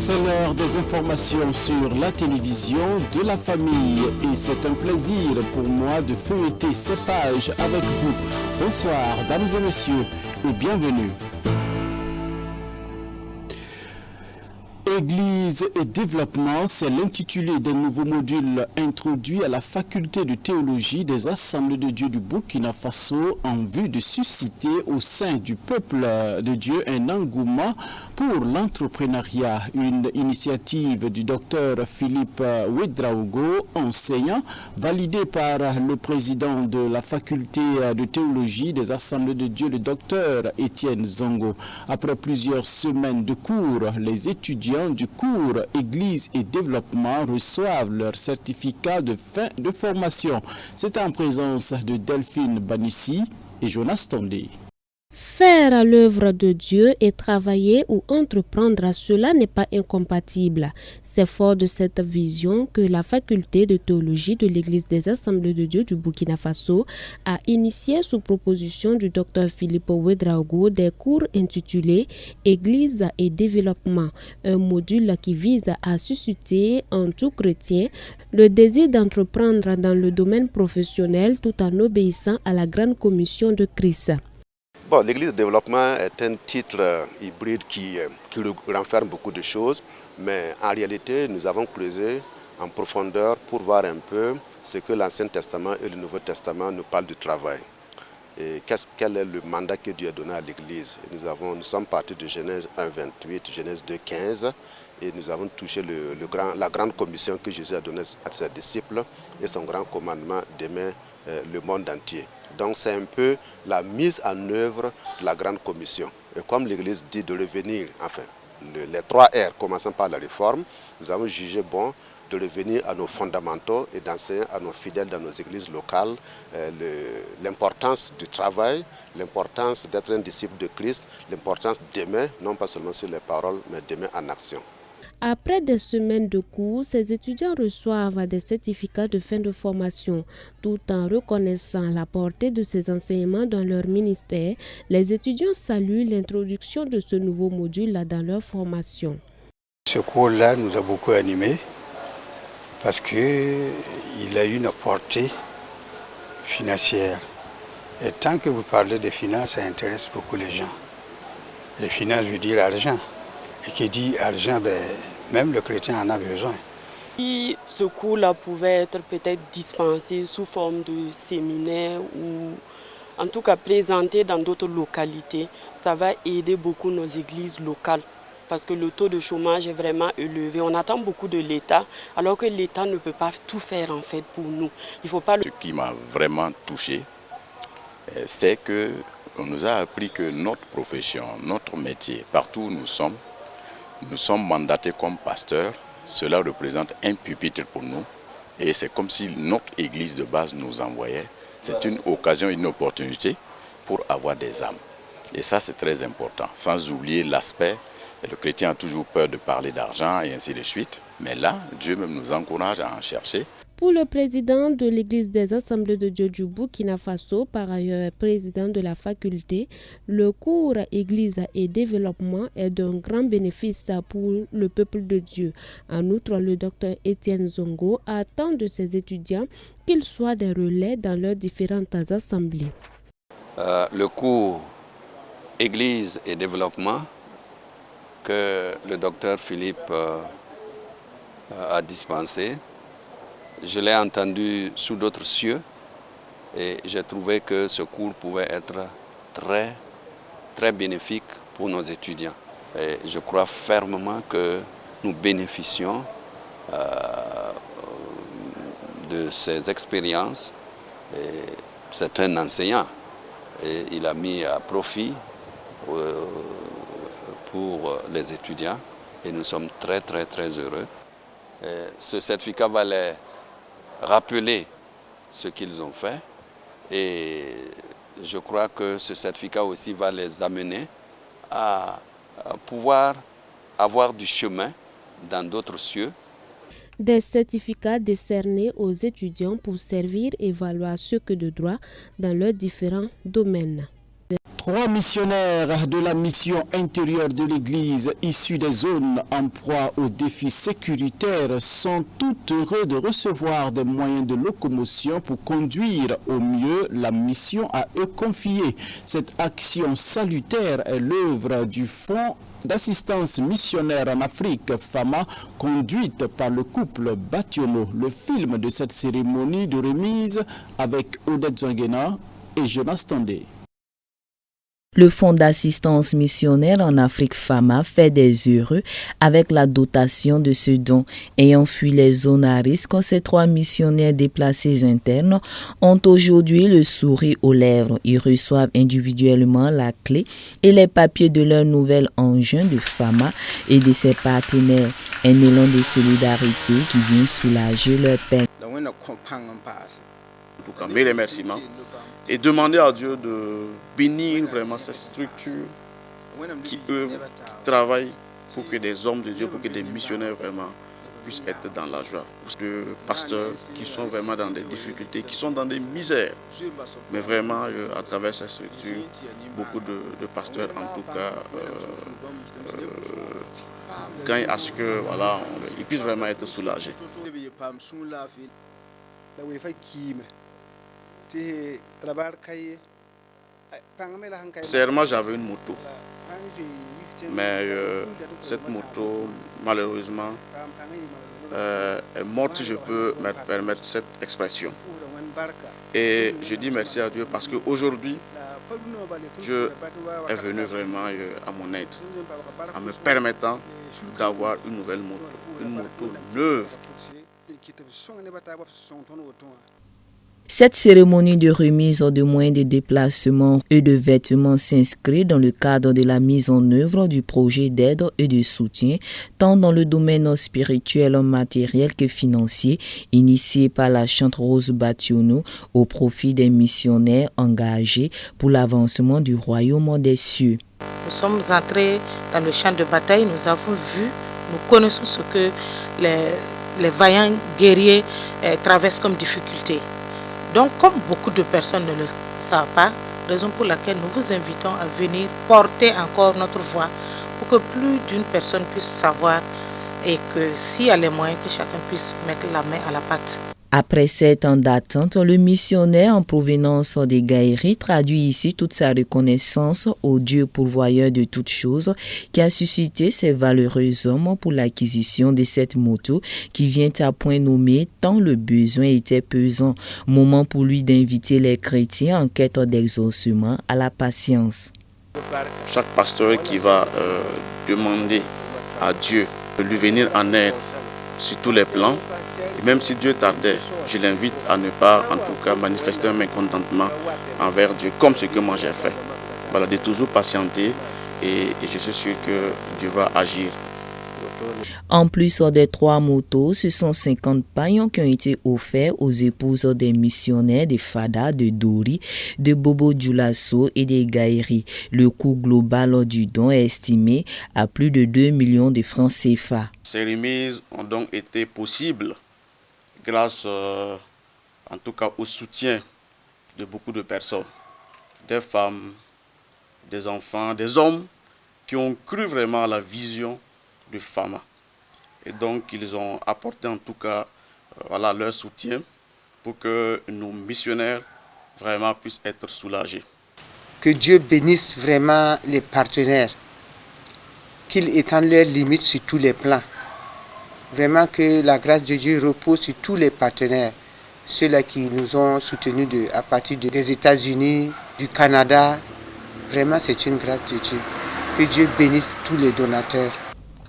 C'est l'heure des informations sur la télévision de la famille et c'est un plaisir pour moi de feuilleter ces pages avec vous. Bonsoir, dames et messieurs, et bienvenue. Église et développement, c'est l'intitulé d'un nouveau module introduit à la faculté de théologie des Assemblées de Dieu du Burkina Faso en vue de susciter au sein du peuple de Dieu un engouement pour l'entrepreneuriat. Une initiative du docteur Philippe Ouedraogo, enseignant, validée par le président de la faculté de théologie des Assemblées de Dieu, le docteur Étienne Zongo. Après plusieurs semaines de cours, les étudiants du cours Église et développement reçoivent leur certificat de fin de formation. C'est en présence de Delphine Banissi et Jonas Tondé. Faire l'œuvre de Dieu et travailler ou entreprendre, cela n'est pas incompatible. C'est fort de cette vision que la faculté de théologie de l'Église des Assemblées de Dieu du Burkina Faso a initié sous proposition du docteur Philippe Ouedraogo des cours intitulés Église et développement, un module qui vise à susciter en tout chrétien le désir d'entreprendre dans le domaine professionnel tout en obéissant à la grande commission de Christ. Bon, l'Église de développement est un titre hybride qui renferme beaucoup de choses, mais en réalité, nous avons creusé en profondeur pour voir un peu ce que l'Ancien Testament et le Nouveau Testament nous parlent du travail. Et quel est le mandat que Dieu a donné à l'Église. Nous sommes partis de Genèse 1, 28, Genèse 2, 15, et nous avons touché la grande commission que Jésus a donnée à ses disciples et son grand commandement d'aimer le monde entier. Donc c'est un peu la mise en œuvre de la grande commission. Et comme l'Église dit de revenir, enfin, les 3 R, commençant par la réforme, nous avons jugé bon de revenir à nos fondamentaux et d'enseigner à nos fidèles dans nos églises locales l'importance du travail, l'importance d'être un disciple de Christ, l'importance d'aimer, non pas seulement sur les paroles, mais d'aimer en action. Après des semaines de cours, ces étudiants reçoivent des certificats de fin de formation. Tout en reconnaissant la portée de ces enseignements dans leur ministère, les étudiants saluent l'introduction de ce nouveau module dans leur formation. Ce cours-là nous a beaucoup animés parce qu'il a une portée financière. Et tant que vous parlez de finances, ça intéresse beaucoup les gens. Les finances veut dire argent. Et qui dit argent, même le chrétien en a besoin. Si ce cours-là pouvait être peut-être dispensé sous forme de séminaire ou en tout cas présenté dans d'autres localités, ça va aider beaucoup nos églises locales parce que le taux de chômage est vraiment élevé. On attend beaucoup de l'État alors que l'État ne peut pas tout faire en fait pour nous. Il faut pas... Ce qui m'a vraiment touché, c'est qu'on nous a appris que notre profession, notre métier, partout où nous sommes mandatés comme pasteurs. Cela représente un pupitre pour nous et c'est comme si notre église de base nous envoyait. C'est une occasion, une opportunité pour avoir des âmes. Et ça, c'est très important. Sans oublier l'aspect, le chrétien a toujours peur de parler d'argent et ainsi de suite. Mais là, Dieu même nous encourage à en chercher. Pour le président de l'Église des Assemblées de Dieu du Burkina Faso, par ailleurs président de la faculté, le cours Église et développement est d'un grand bénéfice pour le peuple de Dieu. En outre, le docteur Étienne Zongo attend de ses étudiants qu'ils soient des relais dans leurs différentes assemblées. Le cours Église et développement que le docteur Philippe a dispensé, je l'ai entendu sous d'autres cieux et j'ai trouvé que ce cours pouvait être très, très bénéfique pour nos étudiants. Et je crois fermement que nous bénéficions de ces expériences. C'est un enseignant et il a mis à profit pour les étudiants et nous sommes très, très, très heureux. Et ce certificat va les rappeler ce qu'ils ont fait et je crois que ce certificat aussi va les amener à pouvoir avoir du chemin dans d'autres cieux. Des certificats décernés aux étudiants pour servir et valoir ce que de droit dans leurs différents domaines. 3 missionnaires de la mission intérieure de l'Église issus des zones en proie aux défis sécuritaires sont tout heureux de recevoir des moyens de locomotion pour conduire au mieux la mission à eux confiée. Cette action salutaire est l'œuvre du Fonds d'assistance missionnaire en Afrique, FAMA, conduite par le couple Bationo. Le film de cette cérémonie de remise avec Odette Zouangena et Jonas Tondé. Le Fonds d'assistance missionnaire en Afrique FAMA fait des heureux avec la dotation de ce don. Ayant fui les zones à risque, ces 3 missionnaires déplacés internes ont aujourd'hui le sourire aux lèvres. Ils reçoivent individuellement la clé et les papiers de leur nouvel engin de FAMA et de ses partenaires. Un élan de solidarité qui vient soulager leur peine. En tout cas, mes remerciements et demander à Dieu de bénir vraiment ces structures qui œuvrent, qui travaillent pour que des hommes de Dieu, pour que des missionnaires vraiment puissent être dans la joie. De pasteurs qui sont vraiment dans des difficultés, qui sont dans des misères. Mais vraiment, à travers ces structures, beaucoup de pasteurs, en tout cas, gagnent à ce que, voilà, ils puissent vraiment être soulagés. Sincèrement, j'avais une moto, mais cette moto, malheureusement, est morte, si je peux me permettre cette expression. Et je dis merci à Dieu parce qu'aujourd'hui, Dieu est venu vraiment à mon aide, en me permettant d'avoir une nouvelle moto neuve. Cette cérémonie de remise de moyens de déplacement et de vêtements s'inscrit dans le cadre de la mise en œuvre du projet d'aide et de soutien, tant dans le domaine spirituel, matériel que financier, initié par la Chante Rose Bationo au profit des missionnaires engagés pour l'avancement du royaume des cieux. Nous sommes entrés dans le champ de bataille, nous avons vu, nous connaissons ce que les vaillants guerriers traversent comme difficulté. Donc, comme beaucoup de personnes ne le savent pas, raison pour laquelle nous vous invitons à venir porter encore notre voix pour que plus d'une personne puisse savoir et que s'il y a les moyens, que chacun puisse mettre la main à la pâte. Après 7 ans d'attente, le missionnaire en provenance des Gaïris traduit ici toute sa reconnaissance au Dieu pourvoyeur de toutes choses qui a suscité ces valeureux hommes pour l'acquisition de cette moto qui vient à point nommé tant le besoin était pesant. Moment pour lui d'inviter les chrétiens en quête d'exaucement à la patience. Chaque pasteur qui va demander à Dieu de lui venir en aide sur tous les plans, et même si Dieu tardait, je l'invite à ne pas, en tout cas, manifester un mécontentement envers Dieu, comme ce que moi j'ai fait. Voilà, de toujours patienter et je suis sûr que Dieu va agir. En plus des 3 motos, ce sont 50 paillons qui ont été offerts aux épouses des missionnaires de Fada, de Dori, de Bobo Dioulasso et des Gaïris. Le coût global du don est estimé à plus de 2 millions de francs CFA. Ces remises ont donc été possibles grâce, en tout cas, au soutien de beaucoup de personnes, des femmes, des enfants, des hommes qui ont cru vraiment à la vision de FAMA. Et donc, ils ont apporté en tout cas voilà, leur soutien pour que nos missionnaires vraiment puissent être soulagés. Que Dieu bénisse vraiment les partenaires, qu'il étende leurs limites sur tous les plans. Vraiment que la grâce de Dieu repose sur tous les partenaires, ceux-là qui nous ont soutenus à partir des États-Unis, du Canada. Vraiment, c'est une grâce de Dieu. Que Dieu bénisse tous les donateurs.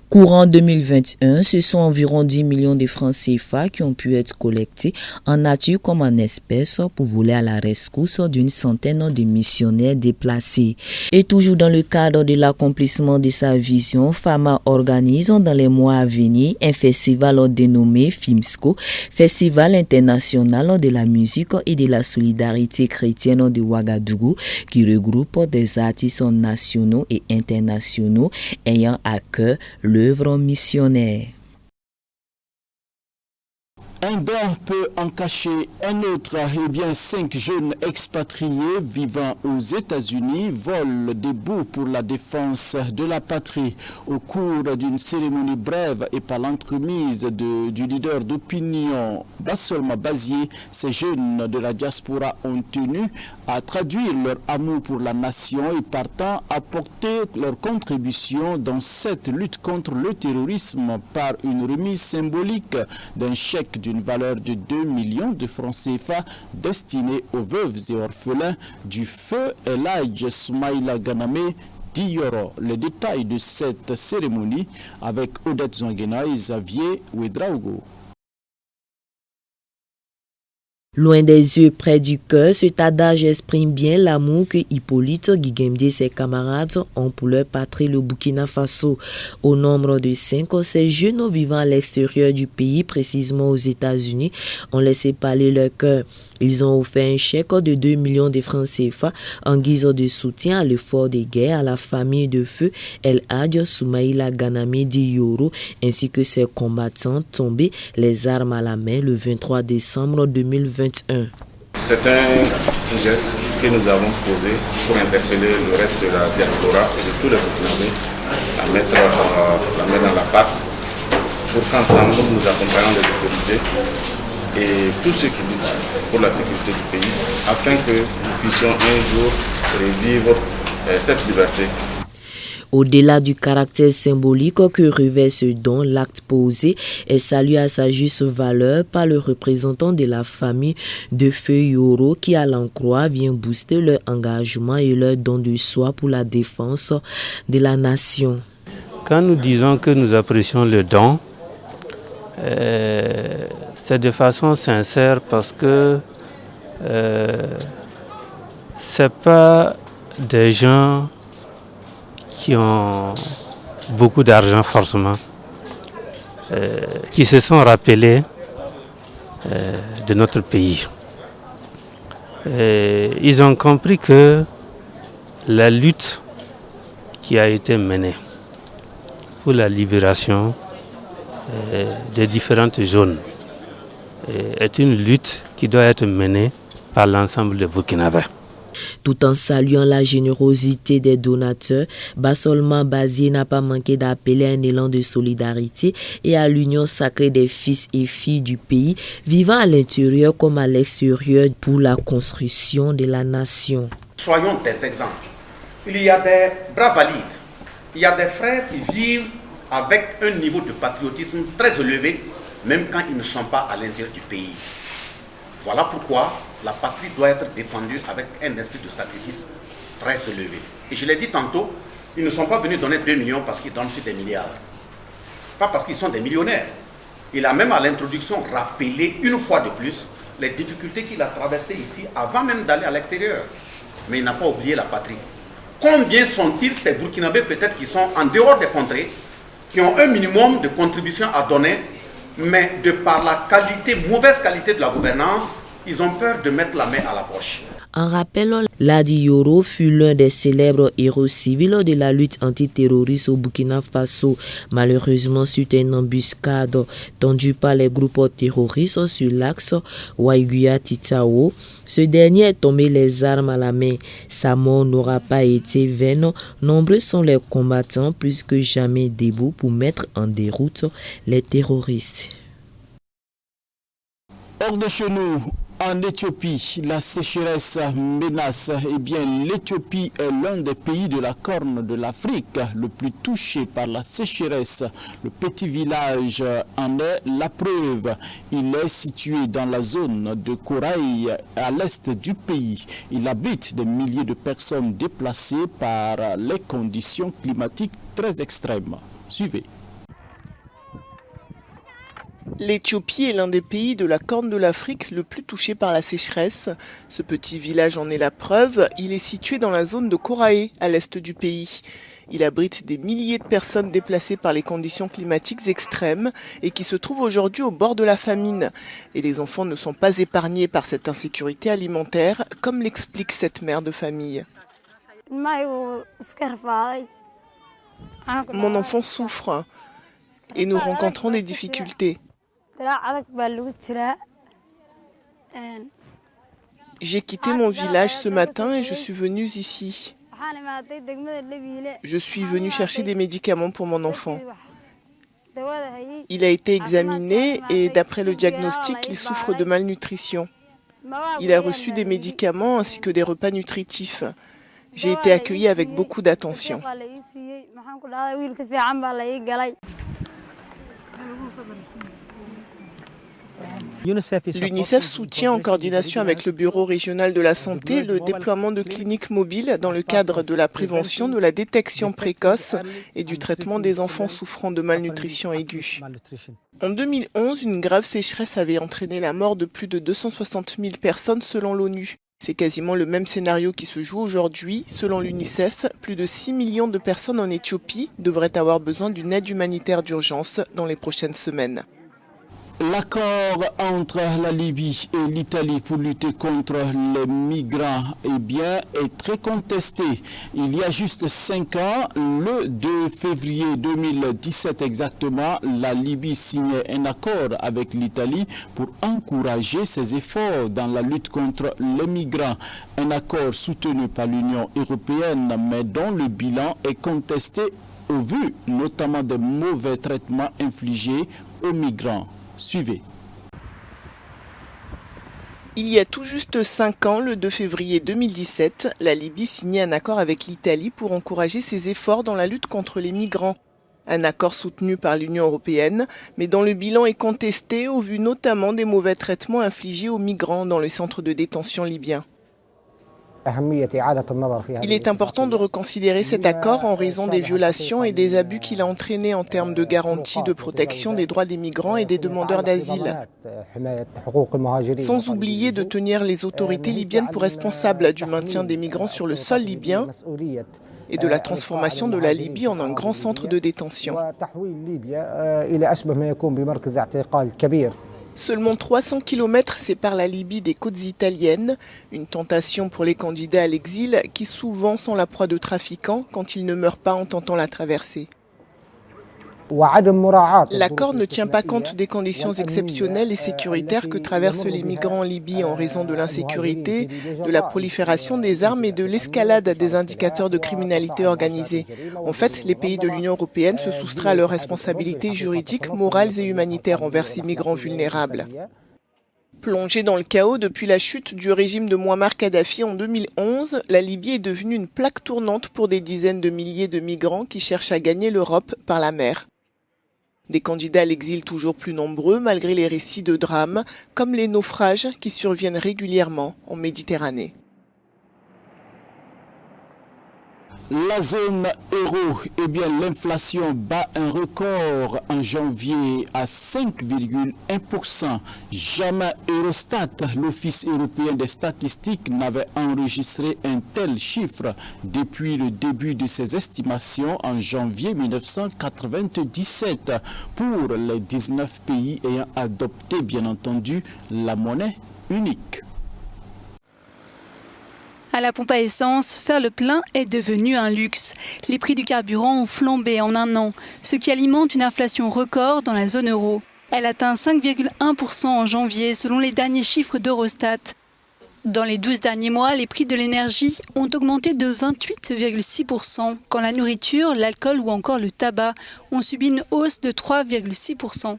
Courant 2021, ce sont environ 10 millions de francs CFA qui ont pu être collectés en nature comme en espèces pour voler à la rescousse d'une centaine de missionnaires déplacés. Et toujours dans le cadre de l'accomplissement de sa vision, FAMA organise dans les mois à venir un festival dénommé FIMSCO, Festival international de la musique et de la solidarité chrétienne de Ouagadougou, qui regroupe des artistes nationaux et internationaux ayant à cœur l'œuvre missionnaire. Un don peut en cacher un autre. Eh bien, 5 jeunes expatriés vivant aux États-Unis volent des bouts pour la défense de la patrie. Au cours d'une cérémonie brève et par l'entremise du leader d'opinion Basolma Bazié, ces jeunes de la diaspora ont tenu à traduire leur amour pour la nation et partant apporter leur contribution dans cette lutte contre le terrorisme par une remise symbolique d'un chèque d'une valeur de 2 millions de francs CFA destiné aux veuves et orphelins du feu El Hadj Soumaïla Ganame d'Iyoro. Les détails de cette cérémonie avec Odette Zongena et Xavier Ouedraogo. Loin des yeux, près du cœur, cet adage exprime bien l'amour que Hippolyte Guigemde et ses camarades ont pour leur patrie, le Burkina Faso. Au nombre de 5, ces jeunes vivant à l'extérieur du pays, précisément aux États-Unis, ont laissé parler leur cœur. Ils ont offert un chèque de 2 millions de francs CFA en guise de soutien à l'effort de guerre à la famille de feu El Hadj Soumaïla Ganame d'Iyoro ainsi que ses combattants tombés les armes à la main le 23 décembre 2021. C'est un geste que nous avons posé pour interpeller le reste de la diaspora et de tous les Burkinabés à mettre la main dans la pâte pour qu'ensemble nous accompagnions les autorités et tous ceux qui luttent pour la sécurité du pays, afin que nous puissions un jour revivre cette liberté. Au-delà du caractère symbolique que revêt ce don, l'acte posé est salué à sa juste valeur par le représentant de la famille de Feu Yoro qui, à l'en croire, vient booster leur engagement et leur don de soi pour la défense de la nation. Quand nous disons que nous apprécions le don, c'est de façon sincère parce que c'est pas des gens qui ont beaucoup d'argent forcément, qui se sont rappelés de notre pays. Ils ont compris que la lutte qui a été menée pour la libération des différentes zones est une lutte qui doit être menée par l'ensemble des Burkinabés. Tout en saluant la générosité des donateurs, Basolma Bazié n'a pas manqué d'appeler à un élan de solidarité et à l'union sacrée des fils et filles du pays, vivant à l'intérieur comme à l'extérieur pour la construction de la nation. Soyons des exemples. Il y a des bras valides, il y a des frères qui vivent avec un niveau de patriotisme très élevé, même quand ils ne sont pas à l'intérieur du pays. Voilà pourquoi la patrie doit être défendue avec un esprit de sacrifice très élevé. Et je l'ai dit tantôt, ils ne sont pas venus donner 2 millions parce qu'ils donnent sur des milliards. Ce n'est pas parce qu'ils sont des millionnaires. Il a même à l'introduction rappelé une fois de plus les difficultés qu'il a traversées ici avant même d'aller à l'extérieur. Mais il n'a pas oublié la patrie. Combien sont-ils ces Burkinabés peut-être qui sont en dehors des contrées, qui ont un minimum de contribution à donner, mais de par la mauvaise qualité de la gouvernance, ils ont peur de mettre la main à la poche. En rappelant, Ladi Yoro fut l'un des célèbres héros civils de la lutte antiterroriste au Burkina Faso. Malheureusement, suite à une embuscade tendue par les groupes terroristes sur l'axe Waiguya-Titao, ce dernier est tombé les armes à la main. Sa mort n'aura pas été vaine. Nombreux sont les combattants plus que jamais debout pour mettre en déroute les terroristes. Hors de chez nous, en Éthiopie, la sécheresse menace. Eh bien, l'Éthiopie est l'un des pays de la Corne de l'Afrique le plus touché par la sécheresse. Le petit village en est la preuve. Il est situé dans la zone de Koraï, à l'est du pays. Il abrite des milliers de personnes déplacées par les conditions climatiques très extrêmes. Suivez. L'Éthiopie est l'un des pays de la Corne de l'Afrique le plus touché par la sécheresse. Ce petit village en est la preuve. Il est situé dans la zone de Koraé, à l'est du pays. Il abrite des milliers de personnes déplacées par les conditions climatiques extrêmes et qui se trouvent aujourd'hui au bord de la famine. Et les enfants ne sont pas épargnés par cette insécurité alimentaire, comme l'explique cette mère de famille. Mon enfant souffre et nous rencontrons des difficultés. J'ai quitté mon village ce matin et je suis venue ici. Je suis venue chercher des médicaments pour mon enfant. Il a été examiné et d'après le diagnostic, il souffre de malnutrition. Il a reçu des médicaments ainsi que des repas nutritifs. J'ai été accueillie avec beaucoup d'attention. L'UNICEF soutient en coordination avec le Bureau régional de la santé le déploiement de cliniques mobiles dans le cadre de la prévention, de la détection précoce et du traitement des enfants souffrant de malnutrition aiguë. En 2011, une grave sécheresse avait entraîné la mort de plus de 260 000 personnes selon l'ONU. C'est quasiment le même scénario qui se joue aujourd'hui. Selon l'UNICEF, plus de 6 millions de personnes en Éthiopie devraient avoir besoin d'une aide humanitaire d'urgence dans les prochaines semaines. L'accord entre la Libye et l'Italie pour lutter contre les migrants est très contesté. Il y a juste 5 ans, le 2 février 2017 exactement, la Libye signait un accord avec l'Italie pour encourager ses efforts dans la lutte contre les migrants. Un accord soutenu par l'Union européenne mais dont le bilan est contesté au vu notamment des mauvais traitements infligés aux migrants. Suivez. Il y a tout juste 5 ans, le 2 février 2017, la Libye signait un accord avec l'Italie pour encourager ses efforts dans la lutte contre les migrants. Un accord soutenu par l'Union européenne, mais dont le bilan est contesté au vu notamment des mauvais traitements infligés aux migrants dans le centre de détention libyen. Il est important de reconsidérer cet accord en raison des violations et des abus qu'il a entraînés en termes de garantie de protection des droits des migrants et des demandeurs d'asile. Sans oublier de tenir les autorités libyennes pour responsables du maintien des migrants sur le sol libyen et de la transformation de la Libye en un grand centre de détention. Seulement 300 km séparent la Libye des côtes italiennes, une tentation pour les candidats à l'exil qui souvent sont la proie de trafiquants quand ils ne meurent pas en tentant la traversée. L'accord ne tient pas compte des conditions exceptionnelles et sécuritaires que traversent les migrants en Libye en raison de l'insécurité, de la prolifération des armes et de l'escalade des indicateurs de criminalité organisée. En fait, les pays de l'Union européenne se soustraient à leurs responsabilités juridiques, morales et humanitaires envers ces migrants vulnérables. Plongée dans le chaos depuis la chute du régime de Mouammar Kadhafi en 2011, la Libye est devenue une plaque tournante pour des dizaines de milliers de migrants qui cherchent à gagner l'Europe par la mer. Des candidats à l'exil toujours plus nombreux malgré les récits de drames, comme les naufrages qui surviennent régulièrement en Méditerranée. La zone euro, l'inflation bat un record en janvier à 5,1%. Jamais Eurostat, l'Office européen des statistiques, n'avait enregistré un tel chiffre depuis le début de ses estimations en janvier 1997 pour les 19 pays ayant adopté, bien entendu, la monnaie unique. À la pompe à essence, faire le plein est devenu un luxe. Les prix du carburant ont flambé en un an, ce qui alimente une inflation record dans la zone euro. Elle atteint 5,1% en janvier selon les derniers chiffres d'Eurostat. Dans les 12 derniers mois, les prix de l'énergie ont augmenté de 28,6%, quand la nourriture, l'alcool ou encore le tabac ont subi une hausse de 3,6%.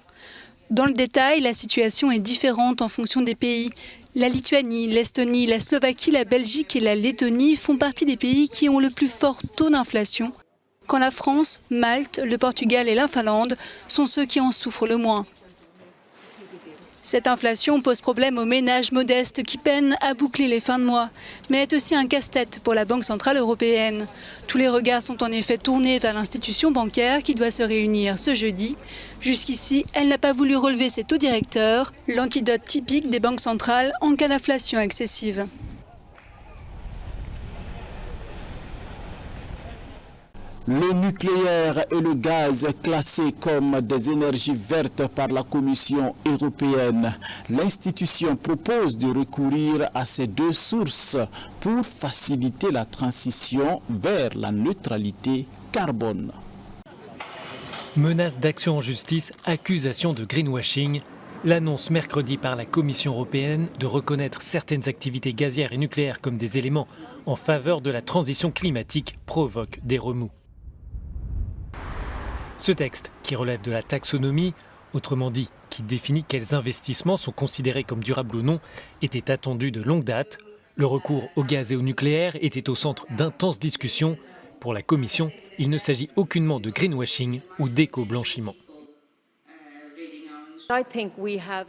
Dans le détail, la situation est différente en fonction des pays. La Lituanie, l'Estonie, la Slovaquie, la Belgique et la Lettonie font partie des pays qui ont le plus fort taux d'inflation, quand la France, Malte, le Portugal et la Finlande sont ceux qui en souffrent le moins. Cette inflation pose problème aux ménages modestes qui peinent à boucler les fins de mois, mais est aussi un casse-tête pour la Banque centrale européenne. Tous les regards sont en effet tournés vers l'institution bancaire qui doit se réunir ce jeudi. Jusqu'ici, elle n'a pas voulu relever ses taux directeurs, l'antidote typique des banques centrales en cas d'inflation excessive. Le nucléaire et le gaz classés comme des énergies vertes par la Commission européenne. L'institution propose de recourir à ces deux sources pour faciliter la transition vers la neutralité carbone. Menaces d'action en justice, accusations de greenwashing. L'annonce mercredi par la Commission européenne de reconnaître certaines activités gazières et nucléaires comme des éléments en faveur de la transition climatique provoque des remous. Ce texte, qui relève de la taxonomie, autrement dit, qui définit quels investissements sont considérés comme durables ou non, était attendu de longue date. Le recours au gaz et au nucléaire était au centre d'intenses discussions. Pour la Commission, il ne s'agit aucunement de greenwashing ou d'éco-blanchiment.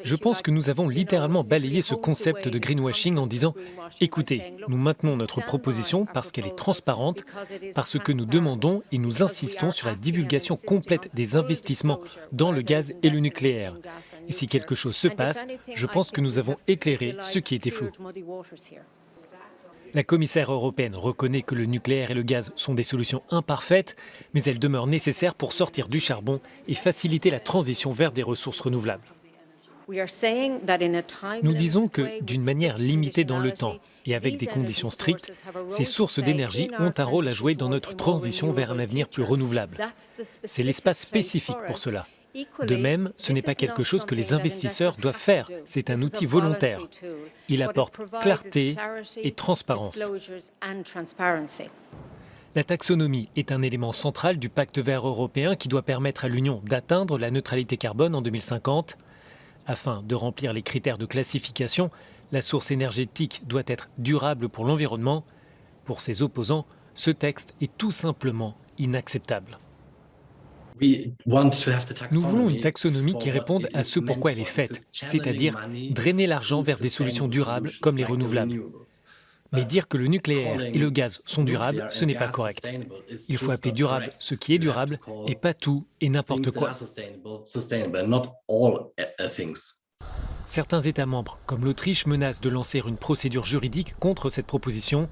Je pense que nous avons littéralement balayé ce concept de greenwashing en disant « Écoutez, nous maintenons notre proposition parce qu'elle est transparente, parce que nous demandons et nous insistons sur la divulgation complète des investissements dans le gaz et le nucléaire. Et si quelque chose se passe, je pense que nous avons éclairé ce qui était flou. » La commissaire européenne reconnaît que le nucléaire et le gaz sont des solutions imparfaites, mais elles demeurent nécessaires pour sortir du charbon et faciliter la transition vers des ressources renouvelables. Nous disons que, d'une manière limitée dans le temps et avec des conditions strictes, ces sources d'énergie ont un rôle à jouer dans notre transition vers un avenir plus renouvelable. C'est l'espace spécifique pour cela. De même, ce n'est pas quelque chose que les investisseurs doivent faire, c'est un outil volontaire. Il apporte clarté et transparence. La taxonomie est un élément central du pacte vert européen qui doit permettre à l'Union d'atteindre la neutralité carbone en 2050. Afin de remplir les critères de classification, la source énergétique doit être durable pour l'environnement. Pour ses opposants, ce texte est tout simplement inacceptable. Nous voulons une taxonomie qui réponde à ce pourquoi elle est faite, c'est-à-dire drainer l'argent vers des solutions durables comme les renouvelables. Mais dire que le nucléaire et le gaz sont durables, ce n'est pas correct. Il faut appeler durable ce qui est durable et pas tout et n'importe quoi. Certains États membres, comme l'Autriche, menacent de lancer une procédure juridique contre cette proposition.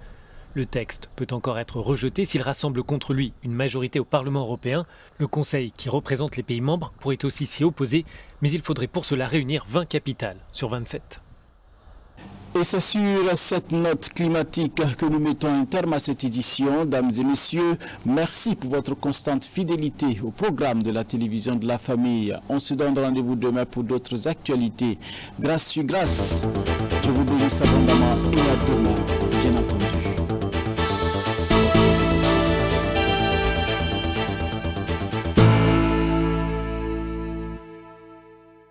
Le texte peut encore être rejeté s'il rassemble contre lui une majorité au Parlement européen. Le Conseil, qui représente les pays membres, pourrait aussi s'y opposer, mais il faudrait pour cela réunir 20 capitales sur 27. Et c'est sur cette note climatique que nous mettons un terme à cette édition. Dames et messieurs, merci pour votre constante fidélité au programme de la télévision de la famille. On se donne rendez-vous demain pour d'autres actualités. Grâce sur grâce, je vous bénisse abondamment et à demain, bien entendu.